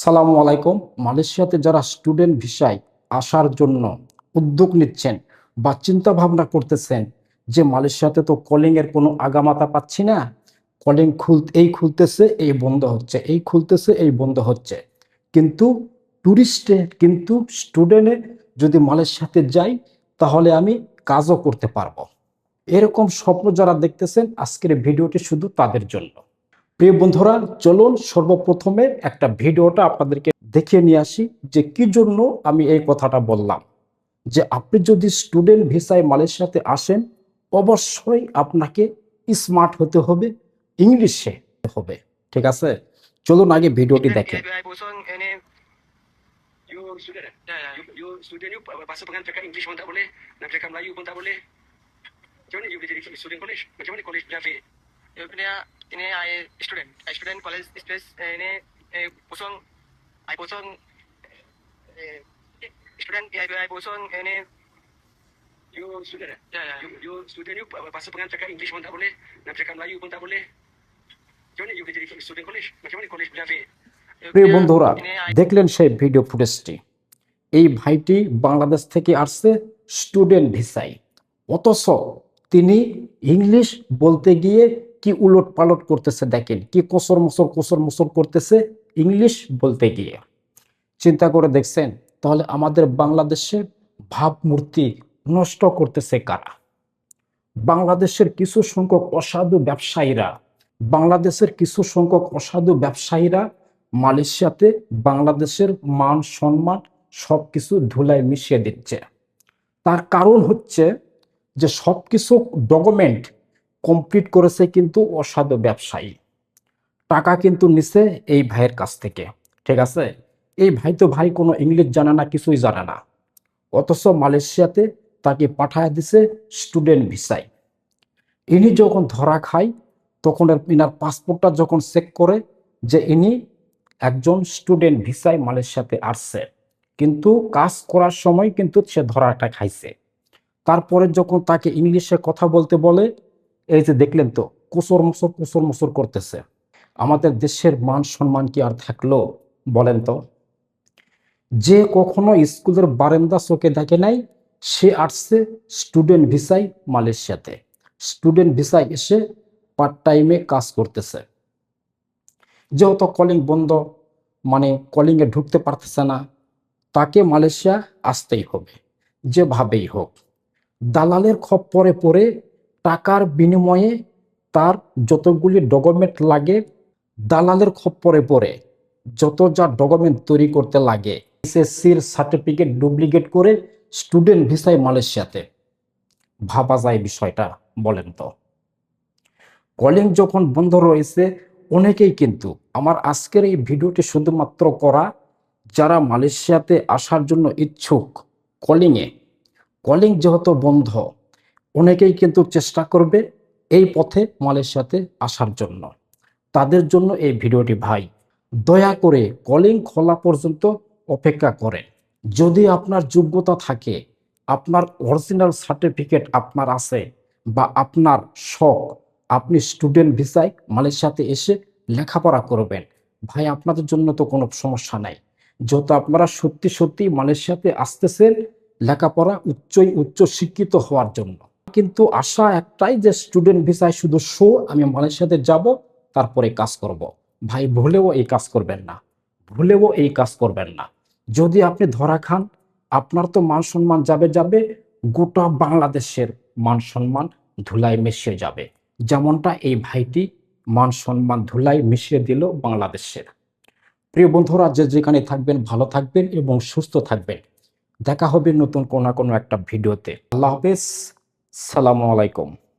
সালামু আলাইকুম। মালয়েশিয়াতে যারা স্টুডেন্ট ভিসায় আসার জন্য উদ্যোগ নিচ্ছেন বা চিন্তা ভাবনা করতেছেন যে মালয়েশিয়াতে তো কলিং এর কোনো আগামাথা পাচ্ছি না, কলিং খুলতেছে এই বন্ধ হচ্ছে, এই খুলতেছে এই বন্ধ হচ্ছে, কিন্তু স্টুডেন্টে যদি মালয়েশিয়াতে যাই তাহলে আমি কাজও করতে পারবো। এরকম স্বপ্ন যারা দেখতেছেন আজকের ভিডিওটি শুধু তাদের জন্য। প্রিয় বন্ধুরা, চলুন সর্বপ্রথমে একটা ভিডিওটা আপনাদেরকে দেখিয়ে নিয়ে আসি যে কি জন্য আমি এই কথাটা বললাম। যে আপনি যদি স্টুডেন্ট ভিসায় মালয়েশিয়াতে আসেন, অবশ্যই আপনাকে স্মার্ট হতে হবে, ইংলিশে হবে। ঠিক আছে, চলুন আগে ভিডিওটি দেখেন। You student eh? Ya, ya. You student you bahasa pengen cakap English pun tak boleh, nak cakap Melayu pun tak boleh. Macam mana you boleh jadi student college? Macam mana college Jafi? You punya ini I student college space ini kosong I kosong student I kosong ini you student eh? Ya, ya. You student you bahasa pengen cakap English pun tak boleh, nak cakap Melayu pun tak boleh. Macam mana you boleh jadi student college? Macam mana college Jafi? প্রিয় বন্ধুরা, দেখলেন সেই video ফুটেজটি। এই ভাইটি বাংলাদেশ থেকে আসছে student ভিসায়, অথচ তিনি ইংলিশ বলতে গিয়ে কি উলট পালট করতেছে, দেখেন কি কোসর মোসর করতেছে ইংলিশ বলতে গিয়ে। চিন্তা করে দেখছেন তাহলে আমাদের বাংলাদেশের ভাবমূর্তি নষ্ট করতেছে কারা? বাংলাদেশের কিছু সংখ্যক অসাধু ব্যবসায়ীরা মালয়েশিয়াতে বাংলাদেশের মান সম্মান সবকিছু ধুলায় মিশিয়ে দিচ্ছে। তার কারণ হচ্ছে যে সবকিছু ডকুমেন্ট কমপ্লিট করেছে কিন্তু অসাধু ব্যবসায়ী, টাকা কিন্তু নিছে এই ভাইয়ের কাছ থেকে। ঠিক আছে, এই ভাই তো কোনো ইংলিশ জানে না, কিছুই জানে না, অথচ মালয়েশিয়াতে তাকে পাঠায় দিছে স্টুডেন্ট ভিসায়। ইনি যখন ধরা খায় তখন ইনার পাসপোর্টটা যখন চেক করে যে ইনি একজন স্টুডেন্ট ভিসায় মালয়েশিয়াতে আসছে, কিন্তু কাজ করার সময় কিন্তু সে ধরাটা খাইছে। তারপরে যখন তাকে ইংলিশে কথা বলতে বলে, এই যে দেখলেন তো কোসর মোসর করতেছে। আমাদের দেশের মান সম্মান কি আর থাকলো বলেন তো? যে কখনো স্কুলের বারান্দা চোখে দেখে নাই, সে আসছে স্টুডেন্ট ভিসায় মালয়েশিয়াতে, স্টুডেন্ট ভিসায় এসে পার্ট টাইমে কাজ করতেছে। যেহেতু কলিং বন্ধ, কলিংয়ে ঢুকতে পারতেছে না, তাকে মালয়েশিয়া আসতেই হবে যেভাবেই হোক। দালালের খপ্পরে পড়ে টাকার বিনিময়ে তার যতগুলি ডকুমেন্ট লাগে, দালালের খপ্পরে পড়ে যত যা ডকুমেন্ট তৈরি করতে লাগে, এসএসসির সার্টিফিকেট ডুপ্লিকেট করে স্টুডেন্ট ভিসায় মালয়েশিয়াতে। ভাবা যায় বিষয়টা? বলেন তো। কলিং যখন বন্ধ রয়েছে, অনেকেই কিন্তু আমার আজকের এই ভিডিওটি শুধুমাত্র করা যারা মালয়েশিয়াতে আসার জন্য ইচ্ছুক, কলিং যেহেতু বন্ধ, অনেকেই কিন্তু চেষ্টা করবে এই পথে মালয়েশিয়াতে আসার জন্য। তাদের জন্য এই ভিডিওটি ভাই, দয়া করে কলিং খোলা পর্যন্ত অপেক্ষা করেন। যদি আপনার যোগ্যতা থাকে, আপনার অরিজিনাল সার্টিফিকেট আপনার আছে, বা আপনার শখ আপনি স্টুডেন্ট ভিসায় মালয়েশিয়াতে এসে লেখাপড়া করবেন, ভাই আপনাদের জন্য তো কোনো সমস্যা নাই। যেহেতু আপনারা সত্যি মালয়েশিয়াতে আসতেছেন লেখাপড়া উচ্চ শিক্ষিত হওয়ার জন্য, কিন্তু আশা একটাই যে স্টুডেন্ট ভিসায় শুধু আমি মালয়েশিয়াতে যাব তারপরে কাজ করব। ভাই ভুলেও এই কাজ করবেন না। যদি আপনি ধরা খান, আপনার তো মান সম্মান যাবে, গোটা বাংলাদেশের মান সম্মান ধুলায় মিশিয়ে যাবে, যেমনটা এই ভাইটি মান সম্মান ধুলায় মিশিয়ে দিল বাংলাদেশের। প্রিয় বন্ধুরা, যে যেখানে থাকবেন ভালো থাকবেন এবং সুস্থ থাকবেন। দেখা হবে নতুন কোনো একটা ভিডিওতে। আল্লাহ হাফেজ, সালামু আলাইকুম।